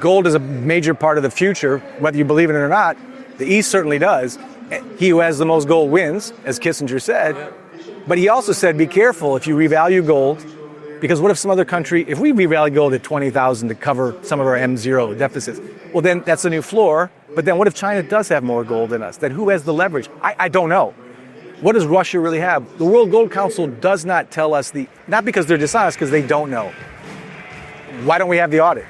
gold is a major part of the future, whether you believe in it or not. The East certainly does. He who has the most gold wins, as Kissinger said. But he also said, be careful if you revalue gold, because what if some other country, if we revalue gold at 20,000 to cover some of our M0 deficits, well then that's a new floor. But then what if China does have more gold than us? Then who has the leverage? I don't know. What does Russia really have? The World Gold Council does not tell us not because they're dishonest, because they don't know. Why don't we have the audit?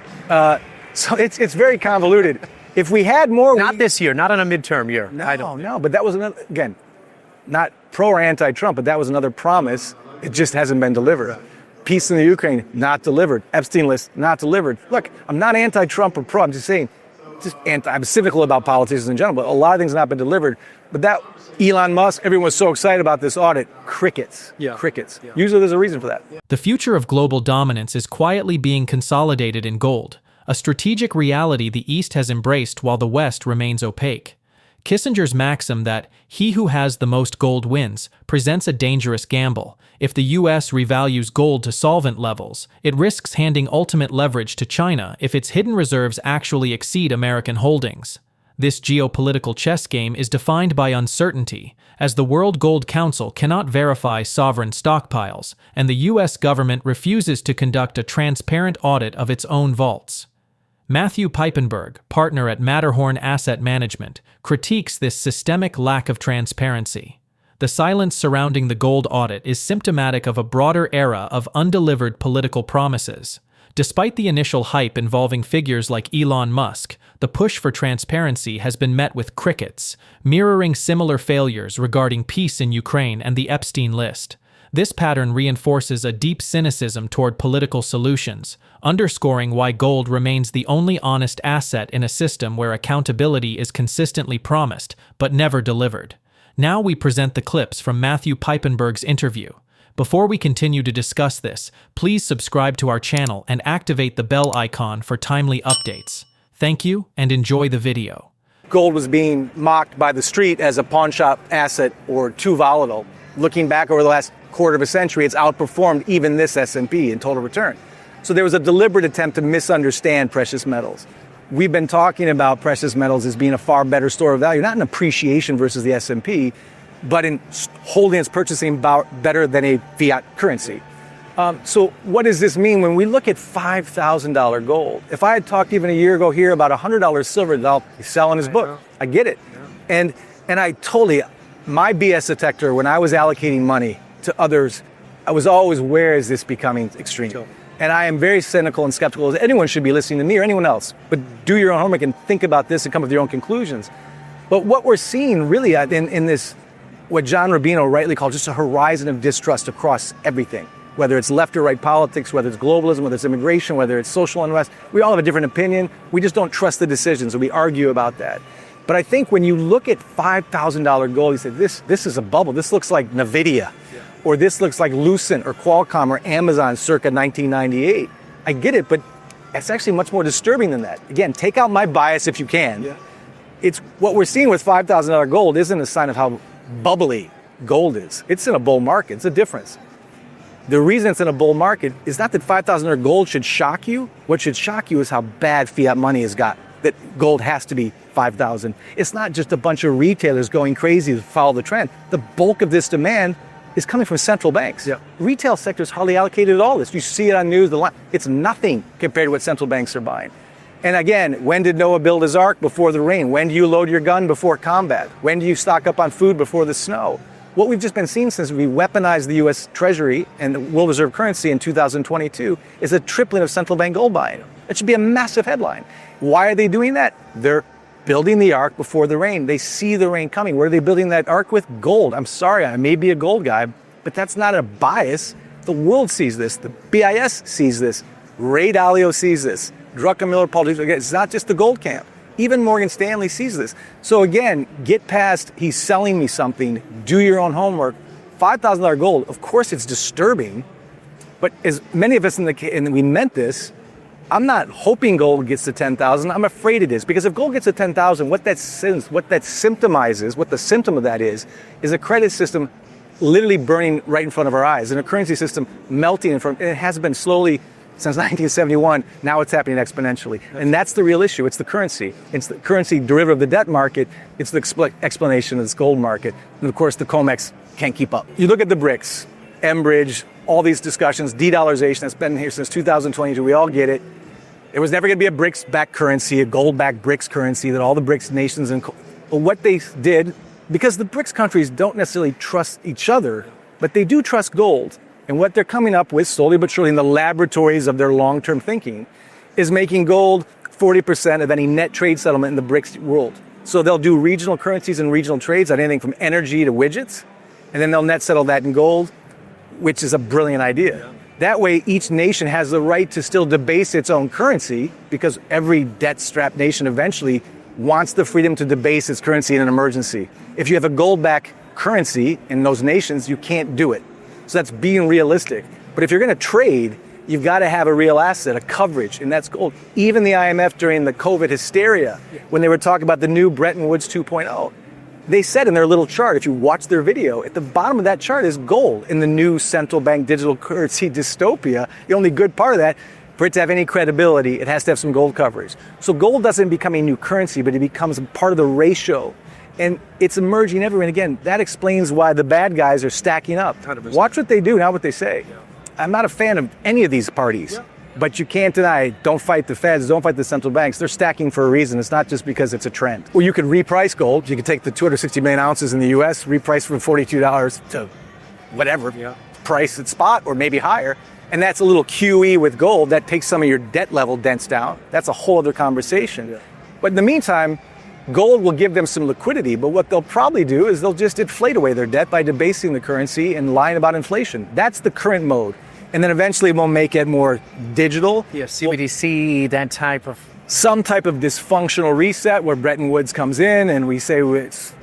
So it's very convoluted. If we had more... Not this year, not on a midterm year. No, but that was another, again, not pro or anti-Trump, but that was another promise. It just hasn't been delivered. Right. Peace in the Ukraine, not delivered. Epstein list, not delivered. Look, I'm not anti-Trump or pro, I'm just saying, I'm cynical about politicians in general, but a lot of things have not been delivered. But that, Elon Musk, everyone was so excited about this audit. Crickets. Crickets. Yeah. Usually there's a reason for that. The future of global dominance is quietly being consolidated in gold, a strategic reality the East has embraced while the West remains opaque. Kissinger's maxim that he who has the most gold wins presents a dangerous gamble. If the U.S. revalues gold to solvent levels, it risks handing ultimate leverage to China if its hidden reserves actually exceed American holdings. This geopolitical chess game is defined by uncertainty, as the World Gold Council cannot verify sovereign stockpiles, and the U.S. government refuses to conduct a transparent audit of its own vaults. MatthewPiepenburg, partner at Matterhorn Asset Management, critiques this systemic lack of transparency. The silence surrounding the gold audit is symptomatic of a broader era of undelivered political promises. Despite the initial hype involving figures like Elon Musk, the push for transparency has been met with crickets, mirroring similar failures regarding peace in Ukraine and the Epstein list. This pattern reinforces a deep cynicism toward political solutions, underscoring why gold remains the only honest asset in a system where accountability is consistently promised but never delivered. Now we present the clips from MatthewPiepenburg's interview. Before we continue to discuss this, please subscribe to our channel and activate the bell icon for timely updates. Thank you and enjoy the video. Gold was being mocked by the street as a pawn shop asset or too volatile. Looking back over the last quarter of a century, it's outperformed even this S&P in total return. So there was a deliberate attempt to misunderstand precious metals. We've been talking about precious metals as being a far better store of value, not in appreciation versus the S&P, but in holding its purchasing better than a fiat currency. So what does this mean when we look at $5,000 gold? If I had talked even a year ago here about $100 silver, I'll be selling his book. I get it. And I totally, my BS detector, when I was allocating money to others, I was always, where is this becoming extreme? Sure. And I am very cynical and skeptical, as anyone should be listening to me or anyone else. But do your own homework and think about this and come with your own conclusions. But what we're seeing really in this, what John Rubino rightly called just a horizon of distrust across everything, whether it's left or right politics, whether it's globalism, whether it's immigration, whether it's social unrest, we all have a different opinion. We just don't trust the decisions, and we argue about that. But I think when you look at $5,000 gold, you say, this is a bubble. This looks like NVIDIA. Or this looks like Lucent or Qualcomm or Amazon circa 1998. I get it, but it's actually much more disturbing than that. Again, take out my bias if you can. Yeah. It's what we're seeing with $5,000 gold isn't a sign of how bubbly gold is. It's in a bull market. It's a difference. The reason it's in a bull market is not that $5,000 gold should shock you. What should shock you is how bad fiat money has got, that gold has to be 5,000. It's not just a bunch of retailers going crazy to follow the trend. The bulk of this demand is coming from central banks. Yeah. Retail sector is hardly allocated at all. You see it on news. It's nothing compared to what central banks are buying. And again, when did Noah build his ark? Before the rain. When do you load your gun? Before combat. When do you stock up on food? Before the snow. What we've just been seeing since we weaponized the U.S. Treasury and the world reserve currency in 2022 is a tripling of central bank gold buying. It should be a massive headline. Why are they doing that? They're building the ark before the rain. They see the rain coming. What are they building that ark with? Gold. I'm sorry, I may be a gold guy, but that's not a bias. The world sees this. The BIS sees this. Ray Dalio sees this. Druckenmiller, Paul, it's not just the gold camp. Even Morgan Stanley sees this. So again, get past, he's selling me something, do your own homework. $5,000 gold, of course it's disturbing, but as many of us and we meant this, I'm not hoping gold gets to 10,000. I'm afraid it is, because if gold gets to 10,000, what that symptomizes, what the symptom of that is a credit system literally burning right in front of our eyes, and a currency system melting in front. And it has been slowly since 1971. Now it's happening exponentially. And that's the real issue. It's the currency. It's the currency derivative of the debt market. It's the explanation of this gold market. And of course, the Comex can't keep up. You look at the BRICS, Enbridge, all these discussions, de-dollarization that's been here since 2022. We all get it. It was never going to be a BRICS-backed currency, a gold-backed BRICS currency that all the BRICS nations and what they did, because the BRICS countries don't necessarily trust each other, but they do trust gold. And what they're coming up with, slowly but surely, in the laboratories of their long-term thinking, is making gold 40% of any net trade settlement in the BRICS world. So they'll do regional currencies and regional trades on anything from energy to widgets, and then they'll net settle that in gold, which is a brilliant idea. Yeah. That way, each nation has the right to still debase its own currency, because every debt-strapped nation eventually wants the freedom to debase its currency in an emergency. If you have a gold-backed currency in those nations, you can't do it. So that's being realistic. But if you're going to trade, you've got to have a real asset, a coverage, and that's gold. Even the IMF during the COVID hysteria, when they were talking about the new Bretton Woods 2.0, they said in their little chart, if you watch their video, at the bottom of that chart is gold in the new central bank digital currency dystopia. The only good part of that, for it to have any credibility, it has to have some gold coverage. So gold doesn't become a new currency, but it becomes a part of the ratio. And it's emerging everywhere. And again, that explains why the bad guys are stacking up. 100%. Watch what they do, not what they say. Yeah. I'm not a fan of any of these parties. Yeah. But you can't deny, don't fight the Feds, don't fight the central banks. They're stacking for a reason. It's not just because it's a trend. Well, you could reprice gold. You could take the 260 million ounces in the US, reprice from $42 to whatever price at spot, or maybe higher. And that's a little QE with gold. That takes some of your debt level dents down. That's a whole other conversation. Yeah. But in the meantime, gold will give them some liquidity, but what they'll probably do is they'll just inflate away their debt by debasing the currency and lying about inflation. That's the current mode. And then eventually we'll make it more digital. Yeah, CBDC, that type of... Some type of dysfunctional reset where Bretton Woods comes in and we say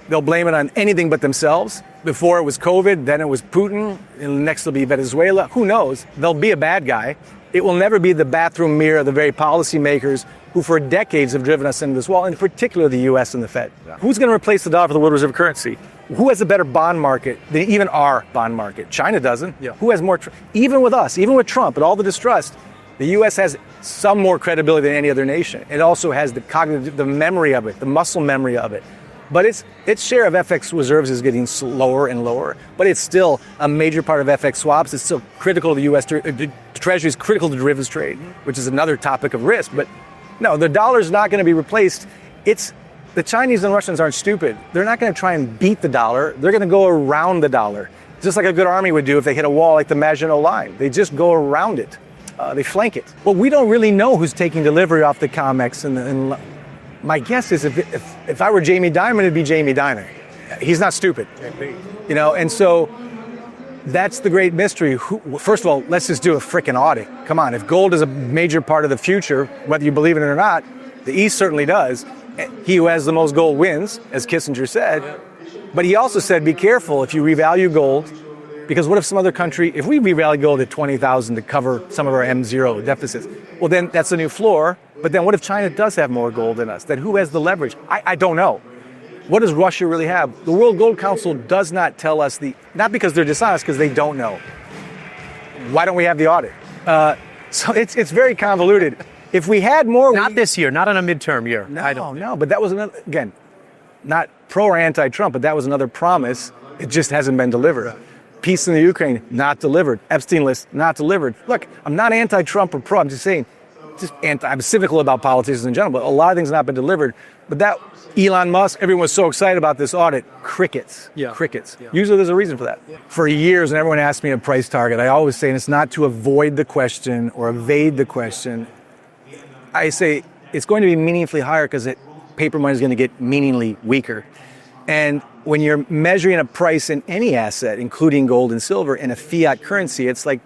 they'll blame it on anything but themselves. Before it was COVID, then it was Putin, and next it'll be Venezuela. Who knows? They'll be a bad guy. It will never be the bathroom mirror of the very policymakers who for decades have driven us into this wall, in particular the US and the Fed. Yeah. Who's going to replace the dollar for the world reserve currency? Who has a better bond market than even our bond market? China doesn't. Yeah. Who has more? Even with us, even with Trump and all the distrust, the US has some more credibility than any other nation. It also has the cognitive, the memory of it, the muscle memory of it. But its share of FX reserves is getting lower and lower, but it's still a major part of FX swaps. It's still critical to the U.S. Treasury is critical to derivatives trade, which is another topic of risk. But no, the dollar's not going to be replaced. The Chinese and Russians aren't stupid. They're not going to try and beat the dollar. They're going to go around the dollar, just like a good army would do if they hit a wall like the Maginot Line. They just go around it. They flank it. Well, we don't really know who's taking delivery off the Comex and my guess is if I were Jamie Dimon, it'd be Jamie Dimon. He's not stupid, and so that's the great mystery. First of all, let's just do a frickin' audit. Come on, if gold is a major part of the future, whether you believe in it or not, the East certainly does. He who has the most gold wins, as Kissinger said. But he also said, be careful if you revalue gold, because what if some other country, if we revalue gold at 20,000 to cover some of our M0 deficits, well then that's a new floor. But then what if China does have more gold than us? Then who has the leverage? I don't know. What does Russia really have? The World Gold Council does not tell us not because they're dishonest, because they don't know. Why don't we have the audit? So it's very convoluted. If we had more... Not this year, not in a midterm year. No, but that was another, again, not pro or anti-Trump, but that was another promise. It just hasn't been delivered. Peace in the Ukraine, not delivered. Epstein list, not delivered. Look, I'm not anti-Trump or pro, I'm just saying, I'm cynical about politicians in general, but a lot of things have not been delivered. But that Elon Musk, everyone was so excited about this audit. Crickets. Crickets. Yeah. Usually there's a reason for that. Yeah. For years, when everyone asked me a price target, I always say, and it's not to avoid the question or evade the question, I say it's going to be meaningfully higher because paper money is going to get meaningfully weaker. And when you're measuring a price in any asset, including gold and silver, in a fiat currency, it's like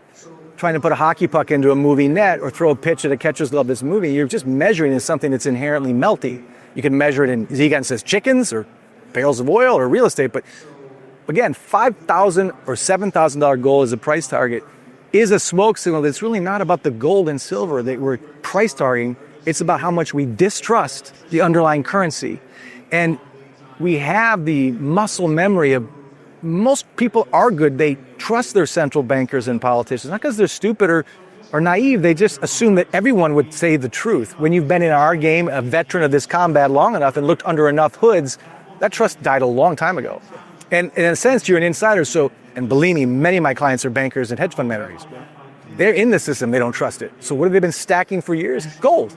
trying to put a hockey puck into a moving net or throw a pitch at a catcher's glove that's moving. You're just measuring in something that's inherently melty. You can measure it in, Zegan says, chickens or barrels of oil or real estate. But again, $5,000 or $7,000 gold as a price target is a smoke signal that's really not about the gold and silver that we're price targeting. It's about how much we distrust the underlying currency. And we have the muscle memory of most people are good. They trust their central bankers and politicians, not because they're stupid or are naive. They just assume that everyone would say the truth. When you've been in our game, a veteran of this combat long enough and looked under enough hoods, that trust died a long time ago. And in a sense, you're an insider. So, and believe me, many of my clients are bankers and hedge fund managers. They're in the system, they don't trust it. So what have they been stacking for years? Gold.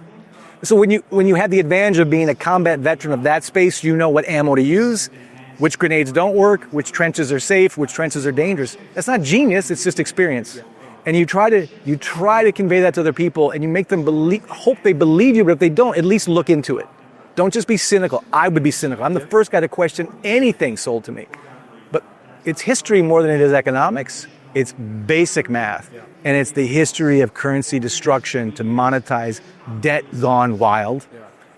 So when you have the advantage of being a combat veteran of that space, you know what ammo to use, which grenades don't work, which trenches are safe, which trenches are dangerous. That's not genius, it's just experience. And you try to convey that to other people, and you make them hope they believe you, but if they don't, at least look into it. Don't just be cynical. I would be cynical. I'm the first guy to question anything sold to me. But it's history more than it is economics. It's basic math. And it's the history of currency destruction to monetize debt gone wild.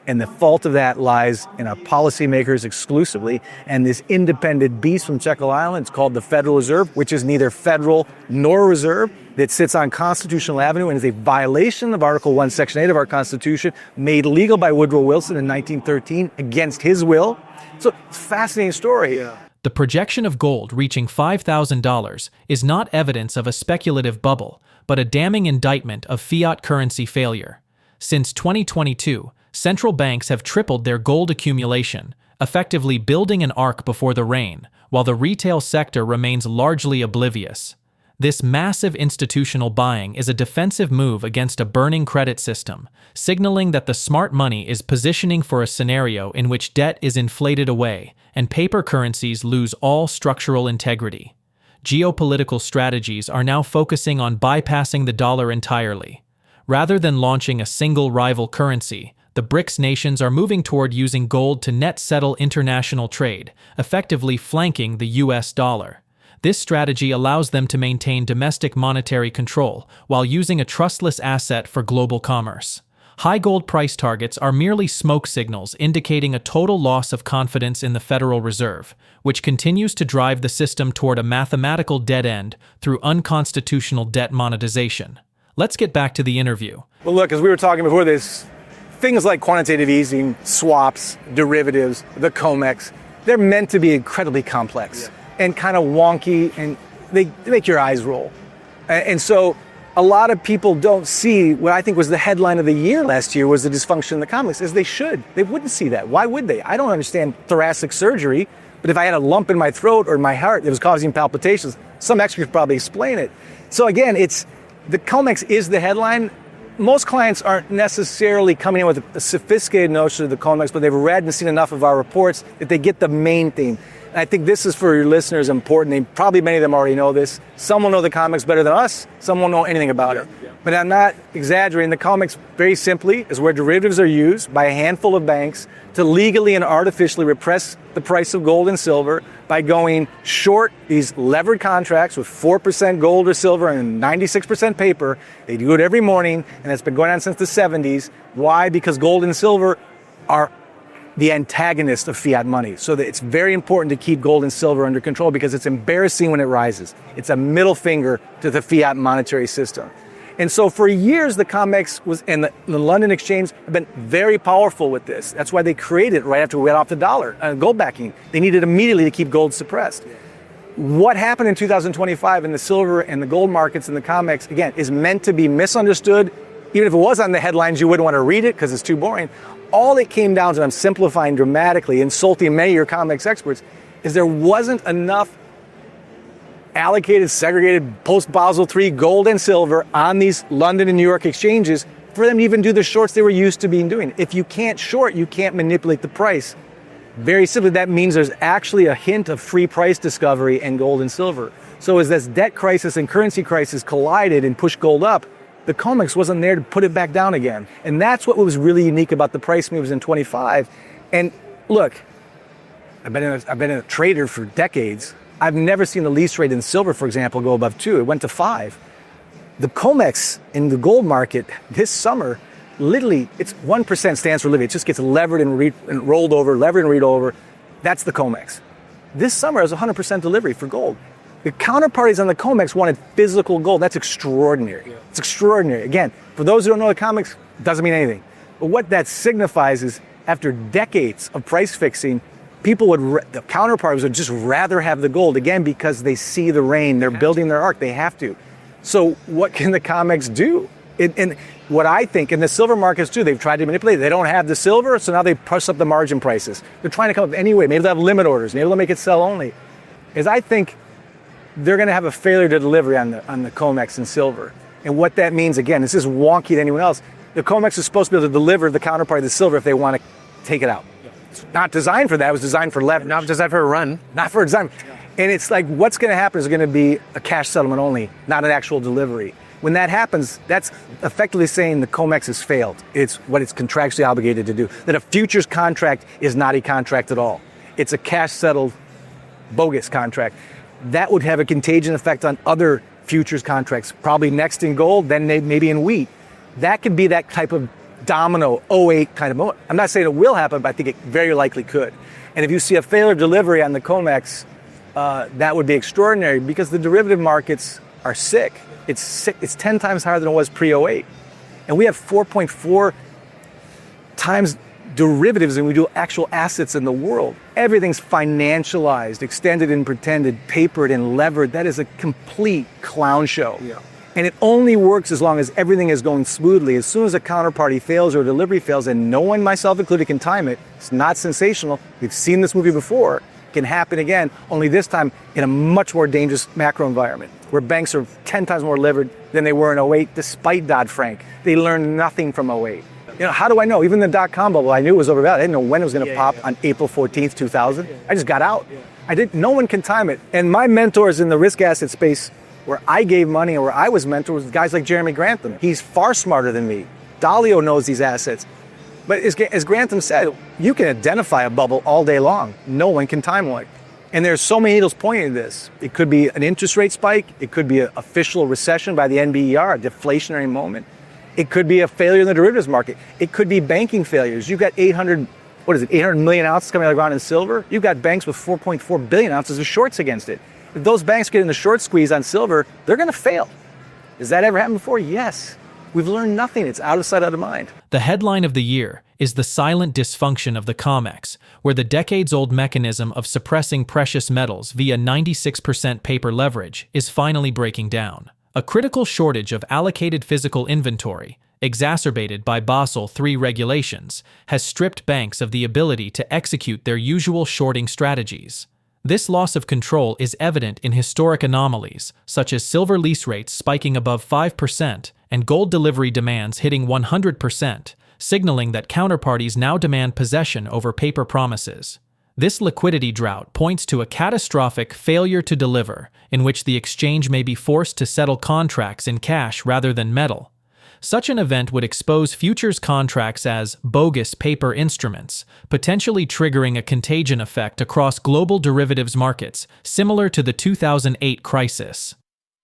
And the fault of that lies in our policymakers exclusively. And this independent beast from Jekyll Island, it's called the Federal Reserve, which is neither federal nor reserve, that sits on Constitutional Avenue and is a violation of Article 1, Section 8 of our Constitution, made legal by Woodrow Wilson in 1913 against his will. So it's a fascinating story. The projection of gold reaching $5,000 is not evidence of a speculative bubble, but a damning indictment of fiat currency failure. Since 2022, central banks have tripled their gold accumulation, effectively building an ark before the rain, while the retail sector remains largely oblivious. This massive institutional buying is a defensive move against a burning credit system, signaling that the smart money is positioning for a scenario in which debt is inflated away and paper currencies lose all structural integrity. Geopolitical strategies are now focusing on bypassing the dollar entirely. Rather than launching a single rival currency, the BRICS nations are moving toward using gold to net settle international trade, effectively flanking the US dollar. This strategy allows them to maintain domestic monetary control while using a trustless asset for global commerce. High gold price targets are merely smoke signals indicating a total loss of confidence in the Federal Reserve, which continues to drive the system toward a mathematical dead end through unconstitutional debt monetization. Let's get back to the interview. Well, look, as we were talking before this, things like quantitative easing, swaps, derivatives, the Comex, they're meant to be incredibly complex and kind of wonky, and they make your eyes roll. And so a lot of people don't see what I think was the headline of the year last year was the dysfunction in the Comex, as they should. They wouldn't see that. Why would they? I don't understand thoracic surgery, but if I had a lump in my throat or in my heart that was causing palpitations, some expert could probably explain it. So again, the Comex is the headline. Most clients aren't necessarily coming in with a sophisticated notion of the Comex, but they've read and seen enough of our reports that they get the main theme. And I think this is for your listeners important. Probably many of them already know this. Some will know the Comex better than us. Some won't know anything about it. But I'm not exaggerating. The Comex, very simply, is where derivatives are used by a handful of banks to legally and artificially repress the price of gold and silver by going short these levered contracts with 4% gold or silver and 96% paper. They do it every morning, and it's been going on since the 70s. Why? Because gold and silver are the antagonist of fiat money. So that it's very important to keep gold and silver under control because it's embarrassing when it rises. It's a middle finger to the fiat monetary system. And so for years, the Comex and the London Exchange have been very powerful with this. That's why they created it right after we went off the dollar, gold backing. They needed immediately to keep gold suppressed. What happened in 2025 in the silver and the gold markets and the Comex, again, is meant to be misunderstood. Even if it was on the headlines, you wouldn't want to read it because it's too boring. All it came down to, I'm simplifying dramatically, insulting many of your Comex experts, is there wasn't enough allocated, segregated, post-Basel III gold and silver on these London and New York exchanges for them to even do the shorts they were used to being doing. If you can't short, you can't manipulate the price. Very simply, that means there's actually a hint of free price discovery in gold and silver. So as this debt crisis and currency crisis collided and pushed gold up, the Comex wasn't there to put it back down again. And that's what was really unique about the price moves in 25. And look, I've been a trader for decades. I've never seen the lease rate in silver, for example, go above 2. It went to 5. The Comex in the gold market this summer, literally, it's 1% stands for living. It just gets levered and rolled over, levered and read over. That's the Comex. This summer is 100% delivery for gold. The counterparties on the Comex wanted physical gold. That's extraordinary. It's extraordinary. Again, for those who don't know the Comex, it doesn't mean anything. But what that signifies is after decades of price fixing, the counterparties would just rather have the gold, again, because they see the rain. They're building their ark. They have to. So what can the Comex do? And what I think, and the silver markets too, they've tried to manipulate it. They don't have the silver, so now they push up the margin prices. They're trying to come up any way. Maybe they'll have limit orders. Maybe they'll make it sell only. Is I think they're going to have a failure to delivery on the Comex and silver. And what that means, again, this is wonky to anyone else. The Comex is supposed to be able to deliver the counterpart of the silver if they want to take it out. It's not designed for that. It was designed for leverage. Not designed for a run. Not for design. And it's like, what's going to happen is going to be a cash settlement only, not an actual delivery. When that happens, that's effectively saying the Comex has failed. It's what it's contractually obligated to do. That a futures contract is not a contract at all. It's a cash settled bogus contract. That would have a contagion effect on other futures contracts, probably next in gold, then maybe in wheat. That could be that type of domino, '08 kind of moment. I'm not saying it will happen, but I think it very likely could. And if you see a failure of delivery on the Comex, that would be extraordinary because the derivative markets are sick. It's 10 times higher than it was pre-'08. And we have 4.4 times derivatives than we do actual assets in the world. Everything's financialized, extended and pretended, papered and levered. That is a complete clown show. Yeah. And it only works as long as everything is going smoothly. As soon as a counterparty fails or a delivery fails, and no one, myself included, can time it, it's not sensational. We've seen this movie before. It can happen again, only this time in a much more dangerous macro environment, where banks are 10 times more levered than they were in '08, despite Dodd-Frank. They learned nothing from '08. You know, how do I know? Even the dot-com bubble, I knew it was overvalued. I didn't know when it was going to pop on April 14th, 2000. I just got out. No one can time it. And my mentors in the risk asset space, where I gave money and where I was mentored, was guys like Jeremy Grantham. He's far smarter than me. Dalio knows these assets. But as Grantham said, you can identify a bubble all day long. No one can time one. And there's so many needles pointing to this. It could be an interest rate spike. It could be an official recession by the NBER, a deflationary moment. It could be a failure in the derivatives market. It could be banking failures. You've got 800 million ounces coming out of the ground in silver. You've got banks with 4.4 billion ounces of shorts against it. If those banks get in the short squeeze on silver, they're going to fail. Has that ever happened before? Yes. We've learned nothing. It's out of sight, out of mind. The headline of the year is the silent dysfunction of the Comex, where the decades-old mechanism of suppressing precious metals via 96% paper leverage is finally breaking down. A critical shortage of allocated physical inventory, exacerbated by Basel III regulations, has stripped banks of the ability to execute their usual shorting strategies. This loss of control is evident in historic anomalies, such as silver lease rates spiking above 5% and gold delivery demands hitting 100%, signaling that counterparties now demand possession over paper promises. This liquidity drought points to a catastrophic failure to deliver, in which the exchange may be forced to settle contracts in cash rather than metal. Such an event would expose futures contracts as bogus paper instruments, potentially triggering a contagion effect across global derivatives markets, similar to the 2008 crisis.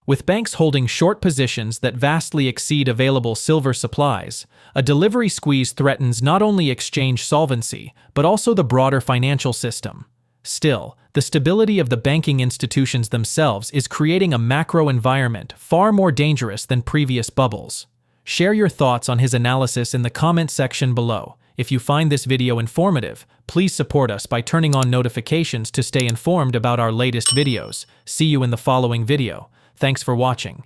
With banks holding short positions that vastly exceed available silver supplies, a delivery squeeze threatens not only exchange solvency, but also the broader financial system. Still, the stability of the banking institutions themselves is creating a macro environment far more dangerous than previous bubbles. Share your thoughts on his analysis in the comment section below. If you find this video informative, please support us by turning on notifications to stay informed about our latest videos. See you in the following video. Thanks for watching.